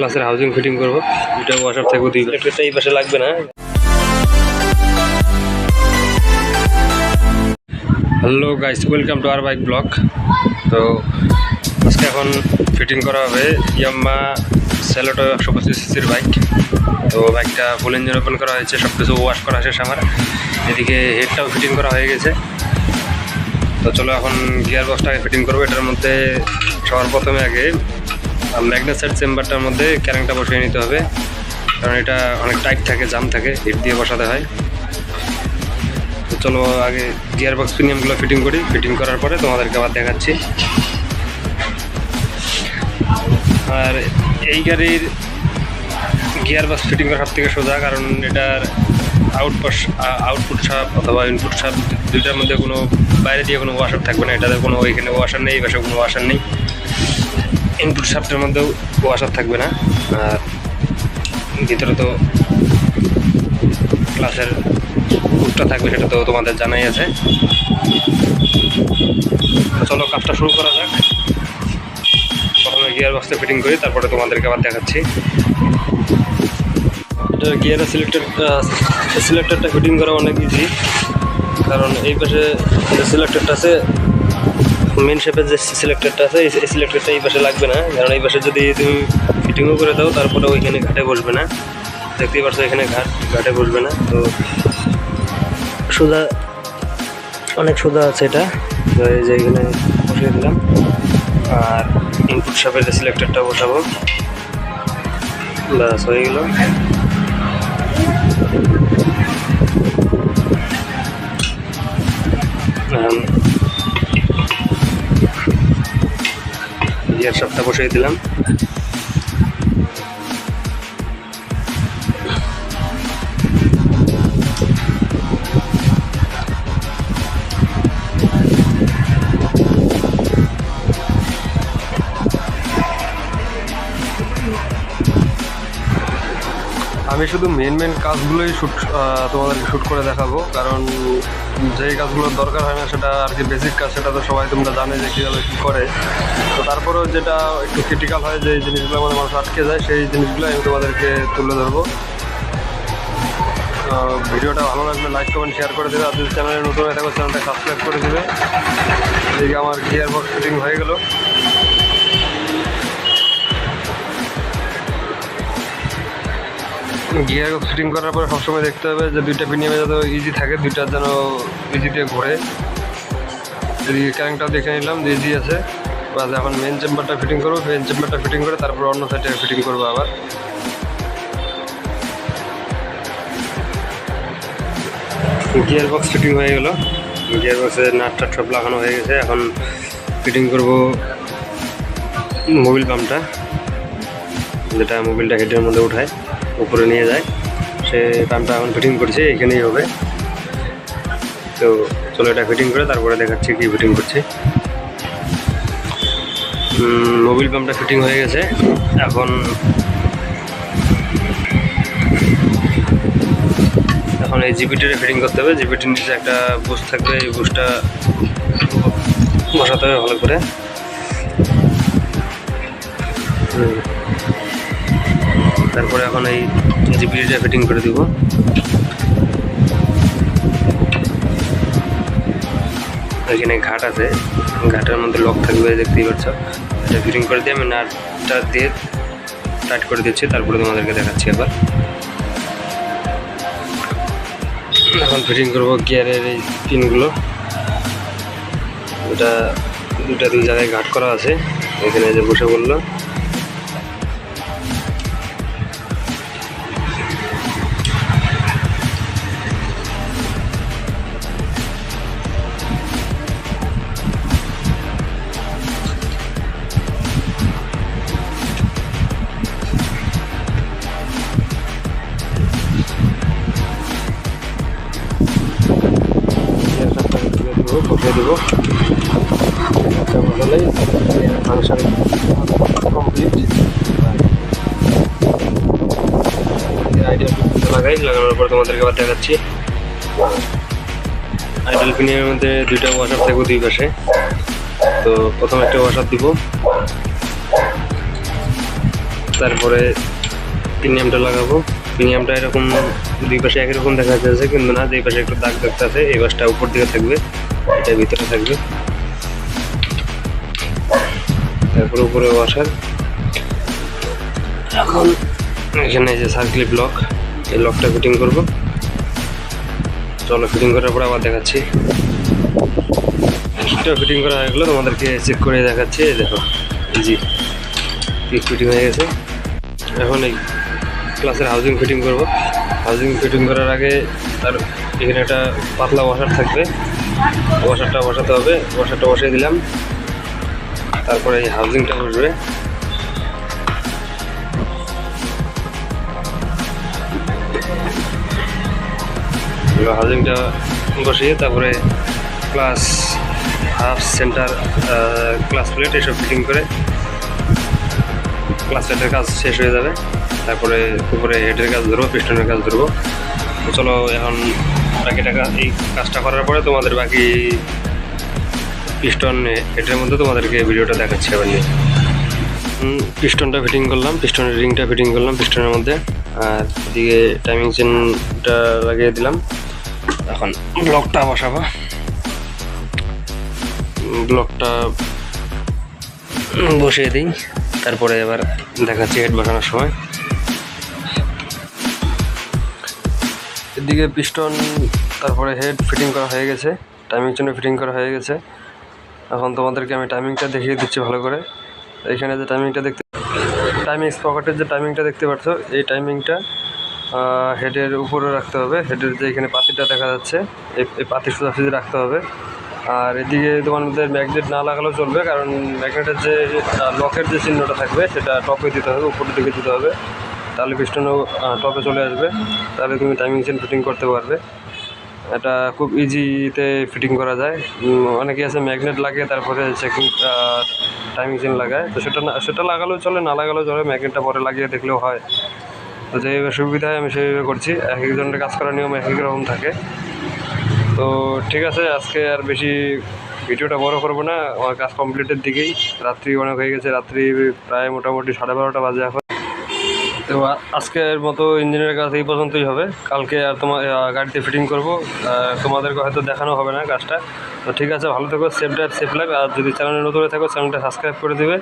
ক্লাসের housing fitting করবো, দুইটা ওয়াশার থাকবে, দুই একটা এই পাশে লাগবে না। Hello guys, welcome to our bike blog. তো আজকে এখন ফিটিং করা হবে ইয়ামাহা সেলেটো 125 সিসির বাইক। তো বাইকটা ফুল ইঞ্জিন ওপেন করা হয়েছে, সব কিছু ওয়াশ করা শেষ আমার। এদিকে হেডটাও ফিটিং করা হয়ে গেছে। তো চলো এখন গিয়ার বক্সটাকে ফিটিং করবো। এটার মধ্যে সবার প্রথমে আগে ম্যাগনেট সাইড চেম্বারটার মধ্যে ক্যারেংটা বসিয়ে নিতে হবে, কারণ এটা অনেক টাইট থাকে, জাম থাকে, হিট দিয়ে বসাতে হয়। তো চলো আগে গিয়ার বক্স প্রিমিয়ামগুলো ফিটিং করি, ফিটিং করার পরে তোমাদেরকে আবার দেখাচ্ছি। আর এই গাড়ির গিয়ার বক্স ফিটিং করা সব থেকে সোজা, কারণ এটার আউটপুট শাফট অথবা ইনপুট শাফট দুইটার মধ্যে কোনো বাইরে দিয়ে কোনো ওয়াশার থাকবে না। এটাতে কোনো ওইখানে ওয়াশার নেই, এই পাশে কোনো ওয়াশার নেই। ইনপুট শাফটের মধ্যেও ওয়াশার থাকবে না। আর ভিতরে তো ক্লাসের পুটটা থাকবে, সেটা তো তোমাদের জানাই আছে। তো চলো কাজটা শুরু করা যাক। প্রথমে গিয়ার বক্সটা ফিটিং করি, তারপরে তোমাদেরকে আবার দেখাচ্ছি। এটা গিয়ারের সিলেক্টরটা ফিটিং করা অনেক ইজি, কারণ এই পাশে যে সিলেক্টরটা আছে, মেন শেপের যে সিলেক্টরটা আছে, এই সিলেক্টরটা এই পাশে লাগবে না। কারণ এই পাশে যদি তুমি ফিটিংও করে দাও, তারপরে ওইখানে ঘাটে বসবে না। দেখতেই পারছো এখানে ঘাটে বসবে না। তো সোজা, অনেক সোজা আছে এটা। তো এই যে এখানে বসিয়ে দিলাম, আর ইনপুট শেপের যে সিলেক্টরটা বসাবো, ব্যাস হয়ে গেল। গিয়ার শাফটটা বসিয়ে দিলাম। আমি শুধু মেন কাজগুলোই তোমাদেরকে শ্যুট করে দেখাবো, কারণ যেই কাজগুলোর দরকার হয় না, সেটা আর কি বেসিক কাজ, সেটা তো সবাই তোমরা জানে যে কীভাবে কী করে। তো তারপরেও যেটা একটু ক্রিটিক্যাল হয়, যে জিনিসগুলো আমাদের মানুষ আটকে যায়, সেই জিনিসগুলো আমি তোমাদেরকে তুলে ধরবো। ভিডিওটা ভালো লাগলে লাইক কমেন্ট শেয়ার করে দেবে, আর যদি চ্যানেলে নতুন হয়ে থাকো চ্যানেলটা সাবস্ক্রাইব করে দেবে। এদিকে আমার গিয়ার বক্স ফিটিং হয়ে গেল। গিয়ার বক্স ফিটিং করার পরে সবসময় দেখতে হবে যে দুইটা পিনিয়ামে যাতে ইজি থাকে, দুইটা যেন ইজিতে ঘোরে। এদিকে ক্যারেংটাও দেখে নিলাম যে ইজি আছে। বাস এখন মেন চেম্বারটা ফিটিং করবো। মেন চেম্বারটা ফিটিং করে তারপর অন্য সাইডে ফিটিং করবো আবার। গিয়ার বক্স ফিটিং হয়ে গেল, গিয়ার বক্সের নাট টাট সব লাগানো হয়ে গেছে। এখন ফিটিং করব মোবিল পাম্পটা, যেটা মোবিলটা হেডের মধ্যে উঠায় উপরে নিয়ে যায়, সে পাম্পটা এখন ফিটিং করছে, এখানেই হবে। তো চলো এটা ফিটিং করে তারপরে দেখাচ্ছি কি ফিটিং করছে। মোবিল পাম্পটা ফিটিং হয়ে গেছে। এখন এই জিপিটিটা ফিটিং করতে হবে। জিপিটির নিচে একটা বুশ থাকবে, এই বুশটা বসাতে হবে ভালো করে। তারপরে এখন এই জিপিটিটা ফিটিং করে দিব। এখানে ঘাট আছে, ঘাটের মধ্যে লক থাকবে, দেখতেই পাচ্ছ। এটা ফিটিং করে দিয়ে আমি নাটটা দিয়ে টাইট করে দিচ্ছি, তারপরে তোমাদেরকে দেখাচ্ছি এবার। এখন ফিটিং করবো গিয়ারের এই পিনগুলো। এটা দুই জায়গায় ঘাট করা আছে, এখানে যে বসে বললো। বসিয়ে দেবো, বসালেই ফাংশন কমপ্লিট। লাগানোর পর তোমাদেরকে আবার দেখাচ্ছি। আইডল পিনের মধ্যে দুইটা ওয়াশার থাকবে দুই পাশে। তো প্রথমে একটা ওয়াশার দিব, তারপরে প্রিমিয়ামটা লাগাবো। প্রিমিয়ামটা এরকম দুই পাশে একই রকম দেখা যাচ্ছে, কিন্তু না, এই পাশে একটু দাগ দেখতে আছে, এই পাশটা উপর দিকে থাকবে, এটা ভিতরে থাকবে। তারপরে উপরে ওয়াশার। এখন এখানে যে সার্কেল ব্লক, এই লকটা ফিটিং করব। চলো ফিটিং করার পর আবার দেখাচ্ছি। এটা ফিটিং করা হয়ে গেলো, তোমাদেরকে চেক করে দেখাচ্ছি। এই দেখো ইজি পিক ফিটিং হয়ে গেছে। এখন এই ক্লাসের হাউজিং ফিটিং করব। হাউজিং ফিটিং করার আগে তার এখানে একটা পাতলা ওয়াশার থাকবে, ওয়াশারটা বসাতে হবে। ওয়াশারটা বসিয়ে দিলাম, তারপরে এই হাউজিংটা বসবে। হাউজিংটা বসিয়ে তারপরে class half centre class plate এসব ফিটিং করে ক্লাস প্লেটের কাজ শেষ হয়ে যাবে। তারপরে উপরে হেডের কাজ ধরবো, পিস্টনের কাজ ধরবো। তো চলো এখন বাকিটা এই কাজটা করার পরে তোমাদের বাকি পিস্টন হেডের মধ্যে তোমাদেরকে ভিডিওটা দেখাচ্ছি আবার নিয়ে। পিস্টনটা ফিটিং করলাম, পিস্টনের রিংটা ফিটিং করলাম পিস্টনের মধ্যে, আর এদিকে টাইমিং চেনটা লাগিয়ে দিলাম। এখন ব্লকটা বসাবো। ব্লকটা বসিয়ে দিই, তারপরে এবার দেখাচ্ছি হেড বসানোর সময়। এদিকে পিস্টন তারপরে হেড ফিটিং করা হয়ে গেছে, টাইমিং চেন ফিটিং করা হয়ে গেছে। এখন তোমাদেরকে আমি টাইমিংটা দেখিয়ে দিচ্ছি ভালো করে। এখানে যে টাইমিংটা টাইমিং পকেটের যে টাইমিংটা দেখতে পাচ্ছ, এই টাইমিংটা হেডের উপরে রাখতে হবে। হেডের যে এখানে পাতিটা দেখা যাচ্ছে, এই পাতির সোজাসুজি রাখতে হবে। আর এদিকে তোমাদের ম্যাগনেট না লাগালেও চলবে, কারণ ম্যাগনেটের যে লকের যে চিহ্নটা থাকবে সেটা টপে দিতে হবে, উপরের দিকে দিতে হবে, তাহলে পিস্টনও টপে চলে আসবে। তাহলে তুমি টাইমিং চেন ফিটিং করতে পারবে। এটা খুব ইজিতে ফিটিং করা যায়। অনেকে আছে ম্যাগনেট লাগিয়ে তারপরে চেকিং টাইমিং চেন লাগায়, তো সেটা লাগালেও চলে, না লাগালেও চলে, ম্যাগনেটটা পরে লাগিয়ে দেখলেও হয়। তো যেভাবে সুবিধা হয় আমি সেইভাবে করছি। এক একজনের কাজ করার নিয়ম এক এক রকম থাকে। তো ঠিক আছে, আজকে আর বেশি ভিডিওটা বড় করবো না, আমার কাজ কমপ্লিটের দিকেই। রাত্রি অনেক হয়ে গেছে, রাত্রি প্রায় মোটামুটি 12:30 বাজে এখন। তো আজকের মতো ইঞ্জিনের কাজ এই পর্যন্তই হবে। কালকে আর তোমার গাড়িতে ফিটিং করব, তোমাদেরকে হয়তো দেখানো হবে না কাজটা। তো ঠিক আছে, ভালো থেকো, সেফ ড্রাইভ সেফ লাইফ। আর যদি চ্যানেলে নতুন হয়ে থাকো চ্যানেলটা সাবস্ক্রাইব করে দেবে।